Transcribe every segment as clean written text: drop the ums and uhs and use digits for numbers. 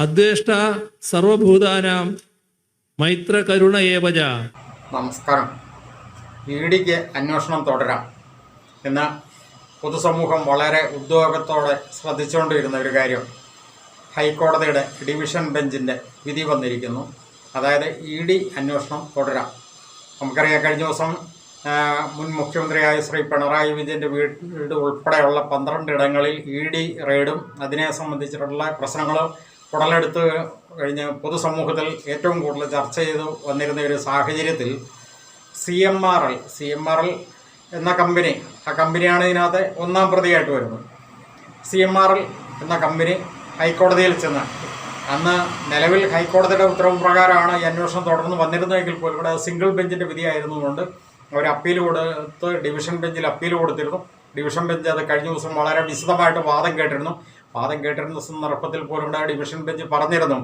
അദ്വേഷ്ട സർവഭൂതാനാം മൈത്രകരുണ ഏവജ. നമസ്കാരം. ഇഡിക്ക് അന്വേഷണം തുടരാം എന്ന് പൊതുസമൂഹം വളരെ ഉദ്യോഗത്തോടെ ശ്രദ്ധിച്ചുകൊണ്ടിരുന്ന ഒരു കാര്യം ഹൈക്കോടതിയുടെ ഡിവിഷൻ ബെഞ്ചിൻ്റെ വിധി വന്നിരിക്കുന്നു. അതായത് ഇ അന്വേഷണം തുടരാം. നമുക്കറിയാം, കഴിഞ്ഞ ദിവസം മുൻ മുഖ്യമന്ത്രിയായ ശ്രീ പിണറായി വിജയൻ്റെ വീട് ഉൾപ്പെടെയുള്ള 12 ഇടങ്ങളിൽ ഇ റെയ്ഡും അതിനെ സംബന്ധിച്ചിട്ടുള്ള പ്രശ്നങ്ങൾ ഉടലെടുത്ത് കഴിഞ്ഞ് പൊതുസമൂഹത്തിൽ ഏറ്റവും കൂടുതൽ ചർച്ച ചെയ്തു വന്നിരുന്ന ഒരു സാഹചര്യത്തിൽ സി എം ആർ എൽ എന്ന കമ്പനി, ആ കമ്പനിയാണ് ഇതിനകത്ത് ഒന്നാം പ്രതിയായിട്ട് വരുന്നത്. സി എം ആർ എൽ എന്ന കമ്പനി ഹൈക്കോടതിയിൽ ചെന്ന്, അന്ന് നിലവിൽ ഹൈക്കോടതിയുടെ ഉത്തരവ് പ്രകാരമാണ് ഈ അന്വേഷണം തുടർന്ന് വന്നിരുന്നതെങ്കിൽ പോലും ഇവിടെ സിംഗിൾ ബെഞ്ചിൻ്റെ വിധിയായിരുന്നുകൊണ്ട് അവർ അപ്പീൽ കൊടുത്ത് ഡിവിഷൻ ബെഞ്ചിൽ അപ്പീൽ കൊടുത്തിരുന്നു. ഡിവിഷൻ ബെഞ്ച് അത് കഴിഞ്ഞ ദിവസം വളരെ വിശദമായിട്ട് വാദം കേട്ടിരുന്ന സന്ദർഭത്തിൽ പോലും ഇവിടെ ഡിവിഷൻ ബെഞ്ച് പറഞ്ഞിരുന്നു,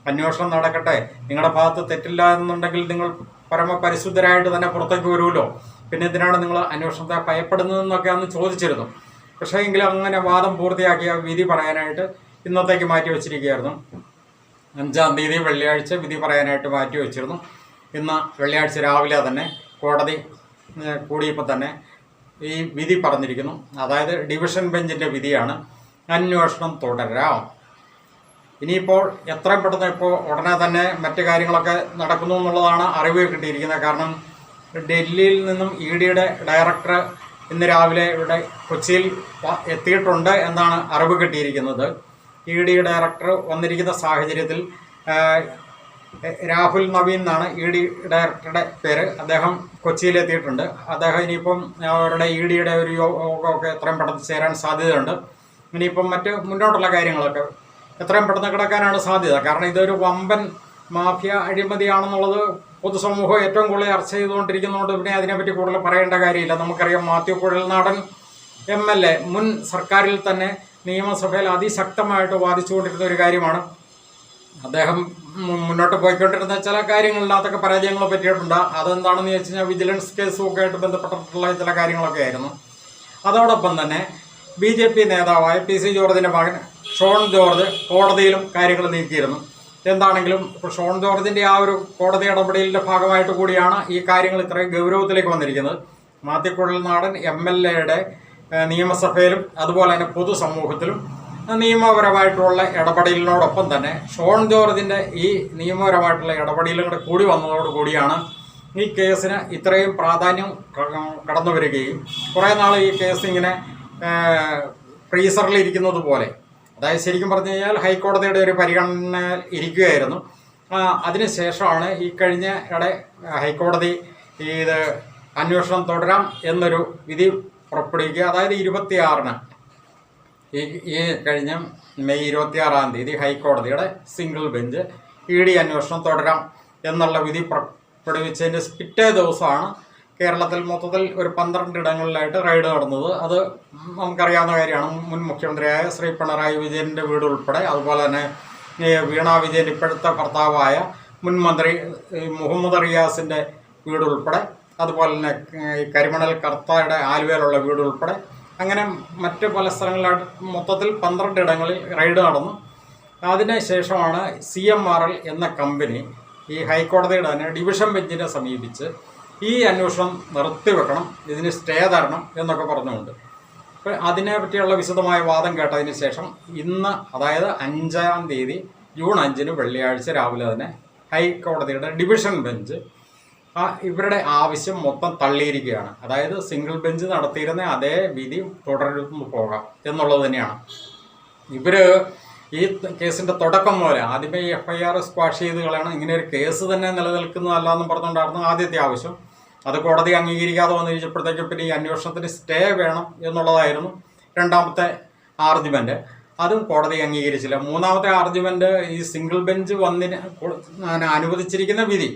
അന്വേഷണം നടക്കട്ടെ, നിങ്ങളുടെ ഭാഗത്ത് തെറ്റില്ല എന്നുണ്ടെങ്കിൽ നിങ്ങൾ പരമപരിശുദ്ധരായിട്ട് തന്നെ പുറത്തേക്ക് വരുമല്ലോ, പിന്നെ എന്തിനാണ് നിങ്ങൾ അന്വേഷണത്തെ ഭയപ്പെടുന്നതെന്നൊക്കെ അന്ന് ചോദിച്ചിരുന്നു. പക്ഷേ എങ്കിലും അങ്ങനെ വാദം പൂർത്തിയാക്കിയ വിധി പറയാനായിട്ട് ഇന്നത്തേക്ക് മാറ്റി വെച്ചിരിക്കുകയായിരുന്നു. 5-ാം തീയതി വെള്ളിയാഴ്ച വിധി പറയാനായിട്ട് മാറ്റി വെച്ചിരുന്നു. ഇന്ന് വെള്ളിയാഴ്ച രാവിലെ തന്നെ കോടതി കൂടിയപ്പോൾ തന്നെ ഈ വിധി പറഞ്ഞിരിക്കുന്നു. അതായത് ഡിവിഷൻ ബെഞ്ചിൻ്റെ വിധിയാണ്, അന്വേഷണം തുടരാം. ഇനിയിപ്പോൾ എത്രയും പെട്ടെന്ന് ഇപ്പോൾ ഉടനെ തന്നെ മറ്റു കാര്യങ്ങളൊക്കെ നടക്കുന്നു എന്നുള്ളതാണ് അറിവ് കിട്ടിയിരിക്കുന്നത്. കാരണം ഡൽഹിയിൽ നിന്നും ഇ ഡിയുടെ ഡയറക്ടർ ഇന്ന് രാവിലെ ഇവിടെ കൊച്ചിയിൽ എത്തിയിട്ടുണ്ട് എന്നാണ് അറിവ് കിട്ടിയിരിക്കുന്നത്. ഇ ഡി ഡയറക്ടർ വന്നിരിക്കുന്ന സാഹചര്യത്തിൽ രാഹുൽ നവീൻ എന്നാണ് ഇ ഡി ഡയറക്ടറുടെ പേര്. അദ്ദേഹം കൊച്ചിയിലെത്തിയിട്ടുണ്ട്. അദ്ദേഹം ഇനിയിപ്പം അവരുടെ ഇ ഡിയുടെ ഒരു യോഗമൊക്കെ എത്രയും പെട്ടെന്ന് ചേരാൻ സാധ്യതയുണ്ട്. ഇനിയിപ്പം മറ്റ് മുന്നോട്ടുള്ള കാര്യങ്ങളൊക്കെ എത്രയും പെട്ടെന്ന് കിടക്കാനാണ് സാധ്യത. കാരണം ഇതൊരു വമ്പൻ മാഫിയ അഴിമതിയാണെന്നുള്ളത് പൊതുസമൂഹം ഏറ്റവും കൂടുതൽ ചർച്ച ചെയ്തുകൊണ്ടിരിക്കുന്നതുകൊണ്ട് പിന്നെ അതിനെപ്പറ്റി കൂടുതൽ പറയേണ്ട കാര്യമില്ല. നമുക്കറിയാം, മാത്യു കുഴൽനാടൻ MLA മുൻ സർക്കാരിൽ തന്നെ നിയമസഭയിൽ അതിശക്തമായിട്ട് വാദിച്ചുകൊണ്ടിരുന്ന ഒരു കാര്യമാണ്. അദ്ദേഹം മുന്നോട്ട് പോയിക്കൊണ്ടിരുന്ന ചില കാര്യങ്ങളിനകത്തൊക്കെ പരാജയങ്ങൾ പറ്റിയിട്ടുണ്ട്. അതെന്താണെന്ന് ചോദിച്ചു കഴിഞ്ഞാൽ വിജിലൻസ് കേസുമൊക്കെ ആയിട്ട് ബന്ധപ്പെട്ടിട്ടുള്ള ചില കാര്യങ്ങളൊക്കെ ആയിരുന്നു. അതോടൊപ്പം തന്നെ BJP നേതാവായ PC ജോർജിൻ്റെ മകൻ ഷോൺ ജോർജ് കോടതിയിലും കാര്യങ്ങൾ നീക്കിയിരുന്നു. എന്താണെങ്കിലും ഇപ്പോൾ ഷോൺ ജോർജിൻ്റെ ആ ഒരു കോടതി ഇടപെടലിൻ്റെ ഭാഗമായിട്ട് കൂടിയാണ് ഈ കാര്യങ്ങൾ ഇത്രയും ഗൗരവത്തിലേക്ക് വന്നിരിക്കുന്നത്. മാത്യു കുഴൽനാടൻ MLAയുടെ നിയമസഭയിലും അതുപോലെ തന്നെ പൊതുസമൂഹത്തിലും നിയമപരമായിട്ടുള്ള ഇടപെടലിനോടൊപ്പം തന്നെ ഷോൺ ജോർജിൻ്റെ ഈ നിയമപരമായിട്ടുള്ള ഇടപെടലും കൂടെ കൂടി വന്നതോടുകൂടിയാണ് ഈ കേസിന് ഇത്രയും പ്രാധാന്യം കടന്നു വരികയും കുറേ നാൾ ഈ കേസ് ഇങ്ങനെ ഫ്രീസറിൽ ഇരിക്കുന്നത് പോലെ, അതായത് ശരിക്കും പറഞ്ഞു കഴിഞ്ഞാൽ ഹൈക്കോടതിയുടെ ഒരു പരിഗണന ഇരിക്കുകയായിരുന്നു. അതിനുശേഷമാണ് ഈ കഴിഞ്ഞ ഹൈക്കോടതി ഇത് അന്വേഷണം തുടരാം എന്നൊരു വിധി പുറപ്പെടുവിക്കുക. അതായത് 26-ന് ഈ കഴിഞ്ഞ മെയ് 26-ാം തീയതി ഹൈക്കോടതിയുടെ സിംഗിൾ ബെഞ്ച് ഇ ഡി അന്വേഷണം തുടരാം എന്നുള്ള വിധി പുറപ്പെടുവിച്ചതിൻ്റെ പിറ്റേ ദിവസമാണ് കേരളത്തിൽ മൊത്തത്തിൽ ഒരു 12 ഇടങ്ങളിലായിട്ട് റെയ്ഡ് നടന്നത്. അത് നമുക്കറിയാവുന്ന കാര്യമാണ്. മുൻ മുഖ്യമന്ത്രിയായ ശ്രീ പിണറായി വിജയൻ്റെ വീട് ഉൾപ്പെടെ, അതുപോലെ തന്നെ വീണ വിജയൻ ഇപ്പോഴത്തെ ഭർത്താവായ മുൻ മന്ത്രി മുഹമ്മദ് റിയാസിൻ്റെ വീട് ഉൾപ്പെടെ, അതുപോലെ തന്നെ കരിമണൽ കർത്തായുടെ ആലുവയിലുള്ള വീട് ഉൾപ്പെടെ, അങ്ങനെ മറ്റ് പല സ്ഥലങ്ങളിലായിട്ട് മൊത്തത്തിൽ 12 ഇടങ്ങളിൽ റെയ്ഡ് നടന്നു. അതിനുശേഷമാണ് CMRL എന്ന കമ്പനി ഈ ഹൈക്കോടതിയുടെ തന്നെ ഡിവിഷൻ ബെഞ്ചിനെ സമീപിച്ച് ഈ അന്വേഷണം നിർത്തിവെക്കണം, ഇതിന് സ്റ്റേ തരണം എന്നൊക്കെ പറഞ്ഞുകൊണ്ട് അപ്പോൾ അതിനെ പറ്റിയുള്ള വിശദമായ വാദം കേട്ടതിന് ശേഷം ഇന്ന്, അതായത് 5-ാം തീയതി ജൂൺ 5-ന് വെള്ളിയാഴ്ച രാവിലെ തന്നെ ഹൈക്കോടതിയുടെ ഡിവിഷൻ ബെഞ്ച് ഇവരുടെ ആവശ്യം മൊത്തം തള്ളിയിരിക്കുകയാണ്. അതായത് സിംഗിൾ ബെഞ്ച് നടത്തിയിരുന്ന അതേ വിധി തുടർന്നു പോകാം എന്നുള്ളത് തന്നെയാണ്. ഇവർ ഈ കേസിൻ്റെ തുടക്കം പോലെ ആദ്യമേ FIR സ്ക്വാഷ് ചെയ്ത് കളയണം, ഇങ്ങനെ ഒരു കേസ് തന്നെ നിലനിൽക്കുന്നതല്ല എന്നും പറഞ്ഞുകൊണ്ടായിരുന്നു ആദ്യത്തെ ആവശ്യം. അത് കോടതി അംഗീകരിക്കാതെ വന്നു കഴിഞ്ഞപ്പോഴത്തേക്കും പിന്നെ ഈ അന്വേഷണത്തിന് സ്റ്റേ വേണം എന്നുള്ളതായിരുന്നു രണ്ടാമത്തെ ആർഗ്യുമെൻ്റ്. അതും കോടതി അംഗീകരിച്ചില്ല. മൂന്നാമത്തെ ആർഗ്യുമെൻ്റ് ഈ സിംഗിൾ ബെഞ്ച് അനുവദിച്ചിരിക്കുന്ന വിധി,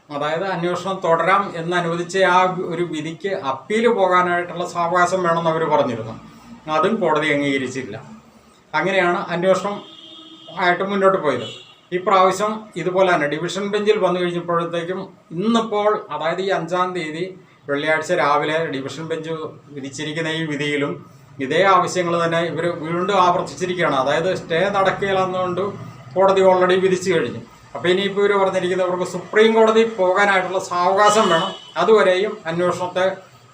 അതായത് അന്വേഷണം തുടരാം എന്ന് അനുവദിച്ച ആ ഒരു വിധിക്ക് അപ്പീൽ പോകാനായിട്ടുള്ള സാവകാശം വേണമെന്ന് അവർ പറഞ്ഞിരുന്നു. അതും കോടതി അംഗീകരിച്ചില്ല. അങ്ങനെയാണ് അന്വേഷണം ആയിട്ട് മുന്നോട്ട് പോയത്. ഈ പ്രാവശ്യം ഇതുപോലെ തന്നെ ഡിവിഷൻ ബെഞ്ചിൽ വന്നു കഴിഞ്ഞപ്പോഴത്തേക്കും ഇന്നിപ്പോൾ, അതായത് ഈ 5-ാം തീയതി വെള്ളിയാഴ്ച രാവിലെ ഡിവിഷൻ ബെഞ്ച് വിധിച്ചിരിക്കുന്ന ഈ വിധിയിലും ഇതേ ആവശ്യങ്ങൾ തന്നെ ഇവർ വീണ്ടും ആവർത്തിച്ചിരിക്കുകയാണ്. അതായത് സ്റ്റേ നടക്കുകയില്ലെന്നുകൊണ്ട് കോടതി ഓൾറെഡി വിധിച്ചു കഴിഞ്ഞു. അപ്പോൾ ഇനിയിപ്പോൾ ഇവർ പറഞ്ഞിരിക്കുന്നവർക്ക് സുപ്രീം കോടതി പോകാനായിട്ടുള്ള സാവകാശം വേണം, അതുവരെയും അന്വേഷണത്തെ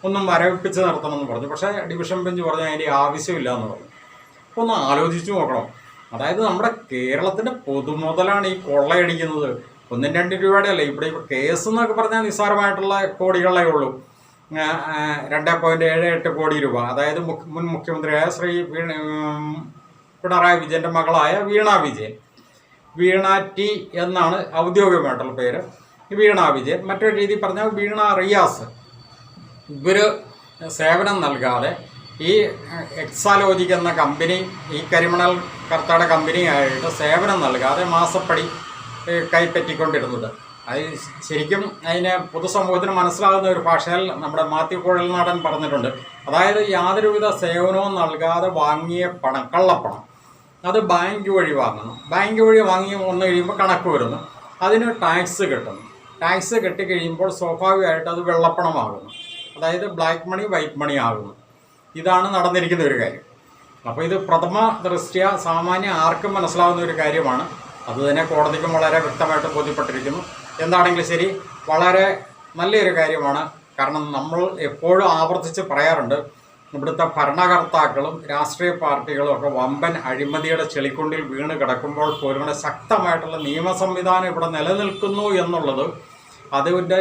ഒന്നും മരവിപ്പിച്ച് നിർത്തണമെന്ന് പറഞ്ഞു. പക്ഷേ ഡിവിഷൻ ബെഞ്ച് പറഞ്ഞു അതിൻ്റെ ആവശ്യമില്ല എന്ന് പറഞ്ഞു. അപ്പോൾ ഒന്ന് ആലോചിച്ച് നോക്കണം. അതായത് നമ്മുടെ കേരളത്തിൻ്റെ പൊതുമുതലാണ് ഈ കൊള്ളയടിക്കുന്നത്. 1-2 രൂപയുടെ അല്ല, ഇവിടെ ഇപ്പോൾ കേസ് എന്നൊക്കെ പറഞ്ഞാൽ നിസ്സാരമായിട്ടുള്ള കോടികളേ ഉള്ളൂ. 2.78 കോടി രൂപ. അതായത് മുൻ മുഖ്യമന്ത്രിയായ പിണറായി വിജയൻ്റെ മകളായ വീണ വിജയൻ, വീണ ടി എന്നാണ് ഔദ്യോഗികമായിട്ടുള്ള പേര്, വീണ വിജയൻ. മറ്റൊരു രീതി പറഞ്ഞാൽ വീണ റിയാസ്. ഇവർ സേവനം നൽകാതെ ഈ എക്സാലോജിക് എന്ന കമ്പനി, ഈ കരിമണൽ കർത്തയുടെ കമ്പനിയായിട്ട് സേവനം നൽകാതെ മാസപ്പടി കൈപ്പറ്റിക്കൊണ്ടിരുന്നത്. അത് ശരിക്കും അതിനെ പൊതുസമൂഹത്തിന് മനസ്സിലാകുന്ന ഒരു ഭാഷയിൽ നമ്മുടെ മാത്യു കുഴൽനാടൻ പറഞ്ഞിട്ടുണ്ട്. അതായത് യാതൊരുവിധ സേവനവും നൽകാതെ വാങ്ങിയ പണം, കള്ളപ്പണം, അത് ബാങ്ക് വഴി വാങ്ങുന്നു. ബാങ്ക് വഴി വാങ്ങി വന്നു കഴിയുമ്പോൾ കണക്ക് വരുന്നു, അതിന് ടാക്സ് കിട്ടുന്നു. ടാക്സ് കെട്ടിക്കഴിയുമ്പോൾ സ്വാഭാവികമായിട്ട് അത് വെള്ളപ്പണമാകുന്നു. അതായത് ബ്ലാക്ക് മണി വൈറ്റ് മണി ആകുന്നു. ഇതാണ് നടന്നിരിക്കുന്ന ഒരു കാര്യം. അപ്പോൾ ഇത് പ്രഥമ ദൃഷ്ട്യാ സാമാന്യ ആർക്കും മനസ്സിലാവുന്ന ഒരു കാര്യമാണ്. അത് തന്നെ കോടതിക്കും വളരെ വ്യക്തമായിട്ട് ബോധ്യപ്പെട്ടിരിക്കുന്നു. എന്താണെങ്കിലും ശരി, വളരെ നല്ലൊരു കാര്യമാണ്. കാരണം നമ്മൾ എപ്പോഴും ആവർത്തിച്ച് പറയാറുണ്ട്, ഇവിടുത്തെ ഭരണകർത്താക്കളും രാഷ്ട്രീയ പാർട്ടികളും ഒക്കെ വമ്പൻ അഴിമതിയുടെ ചെളിക്കുണ്ടിൽ വീണ് കിടക്കുമ്പോൾ പോലും ഇവിടെ ശക്തമായിട്ടുള്ള നിയമ സംവിധാനം ഇവിടെ നിലനിൽക്കുന്നു എന്നുള്ളത് അതിൻ്റെ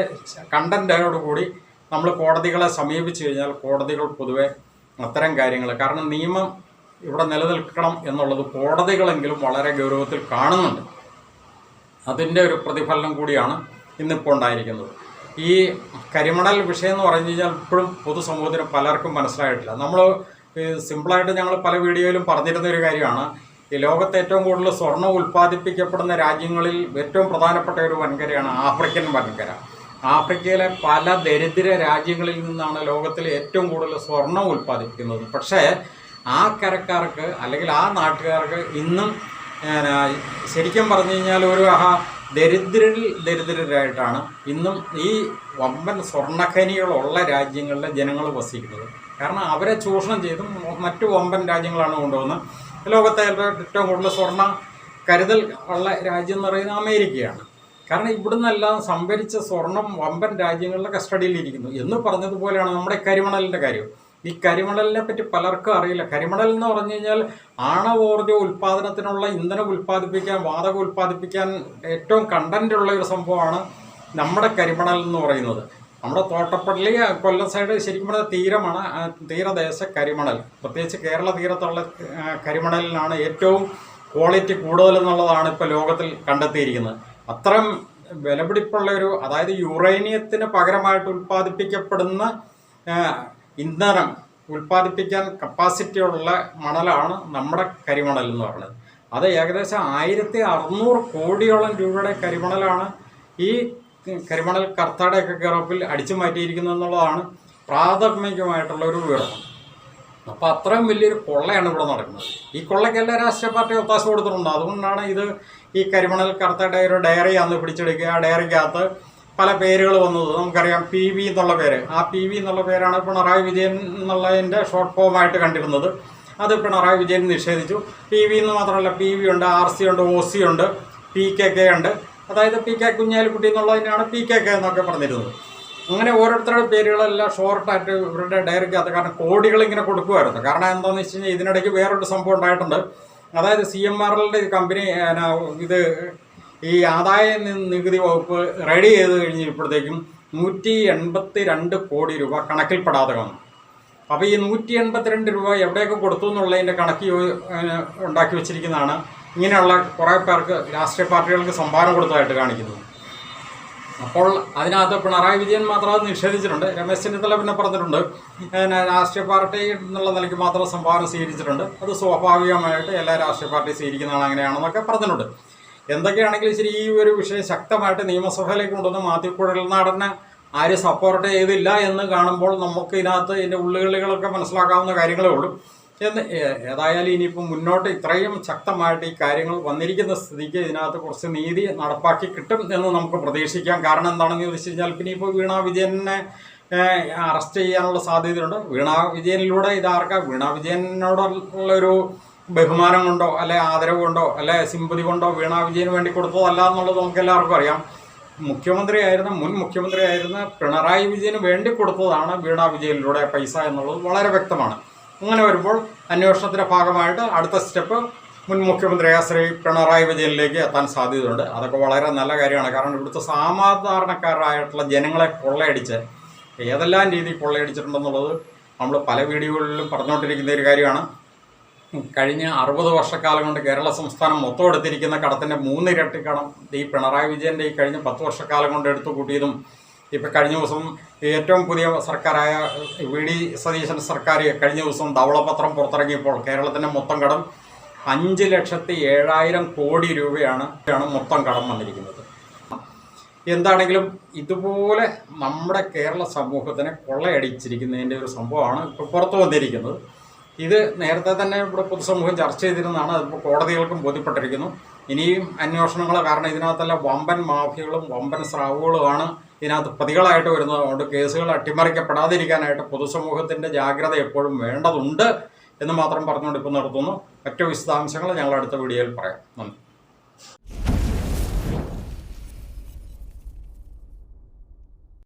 കണ്ടൻറ്റോടുകൂടി നമ്മൾ കോടതികളെ സമീപിച്ചു കഴിഞ്ഞാൽ കോടതികൾ പൊതുവെ അത്തരം കാര്യങ്ങൾ, കാരണം നിയമം ഇവിടെ നിലനിൽക്കണം എന്നുള്ളത് കോടതികളെങ്കിലും വളരെ ഗൗരവത്തിൽ കാണുന്നുണ്ട്. അതിൻ്റെ ഒരു പ്രതിഫലനം കൂടിയാണ് ഇന്നിപ്പോൾ ഉണ്ടായിരിക്കുന്നത്. ഈ കരിമണൽ വിഷയം എന്ന് പറഞ്ഞു കഴിഞ്ഞാൽ ഇപ്പോഴും പൊതുസമൂഹത്തിന് പലർക്കും മനസ്സിലായിട്ടില്ല. നമ്മൾ സിമ്പിളായിട്ട് ഞങ്ങൾ പല വീഡിയോയിലും പറഞ്ഞിരുന്ന ഒരു കാര്യമാണ്, ഈ ലോകത്തെ ഏറ്റവും കൂടുതൽ സ്വർണ്ണം ഉൽപ്പാദിപ്പിക്കപ്പെടുന്ന രാജ്യങ്ങളിൽ ഏറ്റവും പ്രധാനപ്പെട്ട ഒരു വൻകരയാണ് ആഫ്രിക്കൻ വൻകര. ആഫ്രിക്കയിലെ പല ദരിദ്ര രാജ്യങ്ങളിൽ നിന്നാണ് ലോകത്തിൽ ഏറ്റവും കൂടുതൽ സ്വർണം ഉൽപ്പാദിപ്പിക്കുന്നത്. പക്ഷേ ആ കരക്കാർക്ക് അല്ലെങ്കിൽ ആ നാട്ടുകാർക്ക് ഇന്നും ശരിക്കും പറഞ്ഞു കഴിഞ്ഞാൽ ഒരു ദരിദ്രരായിട്ടാണ് ഇന്നും ഈ വമ്പൻ സ്വർണ്ണഖനികളുള്ള രാജ്യങ്ങളിലെ ജനങ്ങൾ വസിക്കുന്നത്. കാരണം അവരെ ചൂഷണം ചെയ്തും മറ്റു വമ്പൻ രാജ്യങ്ങളാണ് കൊണ്ടുവന്നത്. ലോകത്തെ ഏറ്റവും കൂടുതൽ സ്വർണ്ണ കരുതൽ ഉള്ള രാജ്യം എന്ന് പറയുന്നത് അമേരിക്കയാണ്. കാരണം ഇവിടുന്നെല്ലാം സംഭരിച്ച സ്വർണം വമ്പൻ രാജ്യങ്ങളുടെ കസ്റ്റഡിയിലിരിക്കുന്നു എന്ന് പറഞ്ഞതുപോലെയാണ് നമ്മുടെ കരിമണലിൻ്റെ കാര്യം. ഈ കരിമണലിനെ പറ്റി പലർക്കും അറിയില്ല. കരിമണൽ എന്ന് പറഞ്ഞു കഴിഞ്ഞാൽ ആണവോർജ ഉൽപ്പാദനത്തിനുള്ള ഇന്ധനം ഉൽപ്പാദിപ്പിക്കാൻ, വാതകം ഉൽപ്പാദിപ്പിക്കാൻ ഏറ്റവും കണ്ടൻ്റുള്ള ഒരു സംഭവമാണ് നമ്മുടെ കരിമണൽ എന്ന് പറയുന്നത്. നമ്മുടെ തോട്ടപ്പള്ളി, കൊല്ലം സൈഡ് ശരിക്കും പറഞ്ഞാൽ തീരമാണ്, തീരദേശ കരിമണൽ. പ്രത്യേകിച്ച് കേരള തീരത്തുള്ള കരിമണലിനാണ് ഏറ്റവും ക്വാളിറ്റി കൂടുതലെന്നുള്ളതാണ് ഇപ്പോൾ ലോകത്തിൽ കണ്ടെത്തിയിരിക്കുന്നത്. അത്രയും വിലപിടിപ്പുള്ള ഒരു, അതായത് യുറേനിയത്തിന് പകരമായിട്ട് ഉൽപ്പാദിപ്പിക്കപ്പെടുന്ന ഇന്ധനം ഉൽപ്പാദിപ്പിക്കാൻ കപ്പാസിറ്റിയുള്ള മണലാണ് നമ്മുടെ കരിമണൽ എന്ന് പറയുന്നത്. അത് ഏകദേശം 1600 കോടിയോളം രൂപയുടെ കരിമണലാണ് ഈ കരിമണൽ കർത്താടയൊക്കെ ഗറപ്പിൽ അടിച്ചു മാറ്റിയിരിക്കുന്നത് എന്നുള്ളതാണ് പ്രാഥമികമായിട്ടുള്ള ഒരു വിവരം. അപ്പോൾ അത്രയും വലിയൊരു കൊള്ളയാണ് ഇവിടെ നടക്കുന്നത്. ഈ കൊള്ളയ്ക്ക് എല്ലാ രാഷ്ട്രീയ പാർട്ടി ഒത്താശ കൊടുത്തിട്ടുണ്ട്. അതുകൊണ്ടാണ് ഇത് ഈ കരിമണൽ കർത്തയുടെ ഒരു ഡയറി അന്ന് പിടിച്ചെടുക്കുക. ആ ഡയറിക്കകത്ത് പല പേരുകൾ വന്നത് നമുക്കറിയാം. PV എന്നുള്ള പേര്, ആ PV എന്നുള്ള പേരാണ് പിണറായി വിജയൻ എന്നുള്ളതിൻ്റെ ഷോർട്ട് ഫോമായിട്ട് കണ്ടിരുന്നത്. അത് പിണറായി വിജയൻ നിഷേധിച്ചു. PV എന്ന് മാത്രമല്ല, PV ഉണ്ട്, RC ഉണ്ട്, OC ഉണ്ട്, PKK ഉണ്ട്. അതായത് PK കുഞ്ഞാലിക്കുട്ടി എന്നുള്ളതിനാണ് PKK എന്നൊക്കെ പറഞ്ഞിരുന്നത്. അങ്ങനെ ഓരോരുത്തരുടെ പേരുകളെല്ലാം ഷോർട്ടായിട്ട് ഇവരുടെ ഡയറിക്കകത്ത്, കാരണം കോടികൾ ഇങ്ങനെ കൊടുക്കുമായിരുന്നു. കാരണം എന്താണെന്ന് വെച്ച് കഴിഞ്ഞാൽ ഇതിനിടയ്ക്ക് വേറൊരു സംഭവം ഉണ്ടായിട്ടുണ്ട്. അതായത് CMRLയുടെ കമ്പനി ഇത് ഈ ആദായ നികുതി വകുപ്പ് റെഡി ചെയ്ത് കഴിഞ്ഞപ്പോഴത്തേക്കും 182 കോടി രൂപ കണക്കിൽപ്പെടാതെ വന്നു. അപ്പോൾ ഈ 182 രൂപ എവിടെയൊക്കെ കൊടുത്തു എന്നുള്ളതിൻ്റെ കണക്ക് ഉണ്ടാക്കി വെച്ചിരിക്കുന്നതാണ് ഇങ്ങനെയുള്ള കുറേ പേർക്ക്, രാഷ്ട്രീയ പാർട്ടികൾക്ക് സംഭാവന കൊടുത്തതായിട്ട് കാണിക്കുന്നത്. അപ്പോൾ അതിനകത്ത് പിണറായി വിജയൻ മാത്രം അത് നിഷേധിച്ചിട്ടുണ്ട്. രമേശ് ചെന്നിത്തല പിന്നെ പറഞ്ഞിട്ടുണ്ട് രാഷ്ട്രീയ പാർട്ടി എന്നുള്ള നിലയ്ക്ക് മാത്രം സംഭാവന സ്വീകരിച്ചിട്ടുണ്ട്, അത് സ്വാഭാവികമായിട്ട് എല്ലാ രാഷ്ട്രീയ പാർട്ടി സ്വീകരിക്കുന്നതാണ്, അങ്ങനെയാണെന്നൊക്കെ പറഞ്ഞിട്ടുണ്ട്. എന്തൊക്കെയാണെങ്കിലും ശരി, ഈ ഒരു വിഷയം ശക്തമായിട്ട് നിയമസഭയിലേക്ക് കൊണ്ടുവന്ന് മാത്യു കുഴൽനാടനെ ആരും സപ്പോർട്ട് ചെയ്തില്ല എന്ന് കാണുമ്പോൾ നമുക്ക് ഇതിനകത്ത് ഇതിൻ്റെ ഉള്ളുകളികളൊക്കെ മനസ്സിലാക്കാവുന്ന കാര്യങ്ങളേ ഉള്ളൂ. ഏതായാലും ഇനിയിപ്പോൾ മുന്നോട്ട് ഇത്രയും ശക്തമായിട്ട് ഈ കാര്യങ്ങൾ വന്നിരിക്കുന്ന സ്ഥിതിക്ക് ഇതിനകത്ത് കുറച്ച് നീതി നടപ്പാക്കി കിട്ടും എന്ന് നമുക്ക് പ്രതീക്ഷിക്കാം. കാരണം എന്താണെന്ന് ചോദിച്ചു കഴിഞ്ഞാൽ പിന്നെ ഇപ്പോൾ വീണ വിജയനെ അറസ്റ്റ് ചെയ്യാനുള്ള സാധ്യതയുണ്ട്. വീണ വിജയനിലൂടെ ഇതാർക്കാം, വീണ വിജയനോടുള്ളൊരു ബഹുമാനം കൊണ്ടോ അല്ലെ ആദരവ് കൊണ്ടോ അല്ലെ സിമ്പതി കൊണ്ടോ വീണ വിജയന് വേണ്ടി കൊടുത്തതല്ല എന്നുള്ളത് നമുക്ക് എല്ലാവർക്കും അറിയാം. മുൻ മുഖ്യമന്ത്രിയായിരുന്ന പിണറായി വിജയന് വേണ്ടി കൊടുത്തതാണ് വീണ വിജയനിലൂടെ പൈസ എന്നുള്ളത് വളരെ വ്യക്തമാണ്. അങ്ങനെ വരുമ്പോൾ അന്വേഷണത്തിൻ്റെ ഭാഗമായിട്ട് അടുത്ത സ്റ്റെപ്പ് മുൻ മുഖ്യമന്ത്രിയായ ശ്രീ പിണറായി വിജയനിലേക്ക് എത്താൻ സാധ്യതയുണ്ട്. അതൊക്കെ വളരെ നല്ല കാര്യമാണ്. കാരണം ഇവിടുത്തെ സാധാരണക്കാരായിട്ടുള്ള ജനങ്ങളെ കൊള്ളയടിച്ച് ഏതെല്ലാം രീതിയിൽ കൊള്ളയടിച്ചിട്ടുണ്ടെന്നുള്ളത് നമ്മൾ പല വീഡിയോകളിലും പറഞ്ഞുകൊണ്ടിരിക്കുന്ന ഒരു കാര്യമാണ്. കഴിഞ്ഞ 60 വർഷക്കാലം കൊണ്ട് കേരള സംസ്ഥാനം മൊത്തം എടുത്തിരിക്കുന്ന കടത്തിൻ്റെ 3 ഇരട്ടി കടം ഈ പിണറായി വിജയൻ്റെ ഈ കഴിഞ്ഞ 10 വർഷക്കാലം കൊണ്ട് എടുത്തു കൂട്ടിയതും ഇപ്പം കഴിഞ്ഞ ദിവസം ഏറ്റവും പുതിയ സർക്കാരായ വി ഡി സതീശൻ സർക്കാർ കഴിഞ്ഞ ദിവസം ധവളപത്രം പുറത്തിറങ്ങിയപ്പോൾ കേരളത്തിൻ്റെ മൊത്തം കടം 5,07,000 കോടി രൂപയാണ് മൊത്തം കടം വന്നിരിക്കുന്നത്. എന്താണെങ്കിലും ഇതുപോലെ നമ്മുടെ കേരള സമൂഹത്തിനെ കൊള്ളയടിച്ചിരിക്കുന്നതിൻ്റെ ഒരു സംഭവമാണ് ഇപ്പോൾ പുറത്തു വന്നിരിക്കുന്നത്. ഇത് നേരത്തെ തന്നെ ഇവിടെ പൊതുസമൂഹം ചർച്ച ചെയ്തിരുന്നതാണ്. അതിപ്പോൾ കോടതികൾക്കും ബോധ്യപ്പെട്ടിരിക്കുന്നു. ഇനിയും അന്വേഷണങ്ങൾ, കാരണം ഇതിനകത്തെല്ലാം വമ്പൻ മാഫിയകളും വമ്പൻ സ്രാവുകളുമാണ് ഇതിനകത്ത് പ്രതികളായിട്ട് വരുന്നത്. അതുകൊണ്ട് കേസുകൾ അട്ടിമറിക്കപ്പെടാതിരിക്കാനായിട്ട് പൊതുസമൂഹത്തിൻ്റെ ജാഗ്രത എപ്പോഴും വേണ്ടതുണ്ട് എന്ന് മാത്രം പറഞ്ഞുകൊണ്ട് ഇപ്പോൾ നിർത്തുന്നു. മറ്റു വിശദാംശങ്ങൾ ഞങ്ങൾ അടുത്ത വീഡിയോയിൽ പറയാം. നന്ദി.